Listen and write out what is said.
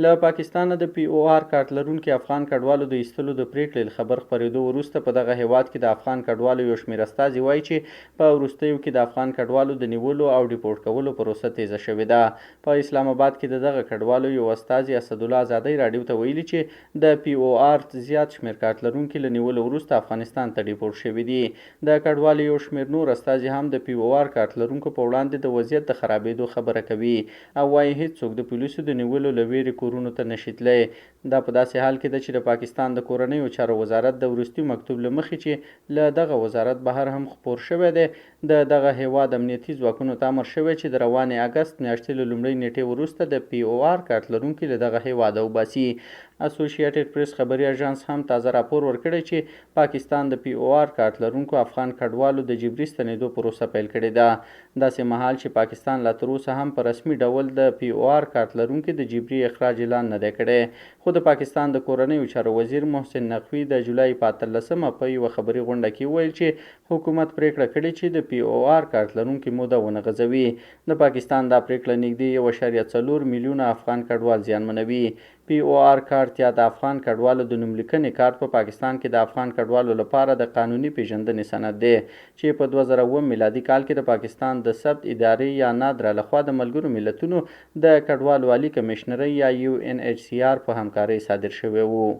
له پاکستانه د پی او آر کارت لرونکي افغان کډوالو د ایستلو د پریکړې خبر خپرېدو وروسته په دغه هیواد کې د افغان کډوالو یو شمېر استازي وایي چې په وروستیو کې د افغان کډوالو د نیولو او ډیپورټ کولو پروسه تیزه شوې ده. په اسلام آباد کې د دغه کډوالو یو استازي اسدالله ازادي راډیو ته ویلي چې د پی او آر زیات شمېر کارت لرونکي له نیولو وروسته افغانستان ته ډیپورټ شوي دي. د کډوالو یو شمېر نور استازي هم د پی او آر کارت لرونکو په وړاندې د وضعیت د خرابېدو خبره کوي او وایي هیڅوک د پولیسو د نیولو له ویرې کورونو ته نشي تللی. دا په داسې حال کې ده چې د پاکستان د کورنیو چارو وزارت د وروستي مکتوب له مخې چې له دغه وزارت بهر هم خپور شوی دی، د دغه هیواد امنیتي ځواکونو ته امر شوی چې د روانې اګست میاشتې له لومړۍ نیټې وروسته د پی او آر کارت لرونکي له دغه هیواده وباسي. اسوسییټډ پریس خبري اژانس هم تازه راپور ورکړی چې پاکستان د پی او آر کارت لرونکو افغان کډوالو د جبري ستنېدو پروسه پیل کړې ده. داسې مهال چې پاکستان لا تر اوسه هم په رسمي ډول د پی او آر کارت لرونکي د جبري اخراج اعلان نه دی کړی، خو د پاکستان د کورنیو چارو وزیر محسن نقوي د جولای په 18مه په یوه خبري غونډه کې ویل چې حکومت پریکړه کړې چې د پی او آر کارت لرونکي موده ونه غځوي. د پاکستان دا پریکړه نږدې 1.4 میلیونه افغان کډوال زیانمنوي. پی او آر کارت یا د افغان کډوالو د نوملیکنې کارت په پاکستان کې د افغان کډوالو لپاره د قانوني پیژندنې سند دی چې په 2009 میلادي کال کې د پاکستان د ثبت ادارې یا نادره لخوا د ملګرو ملتونو د کډوالو عالي کمشنرۍ یا یو ان ایچ سی آر په همکارۍ صادر شوی و.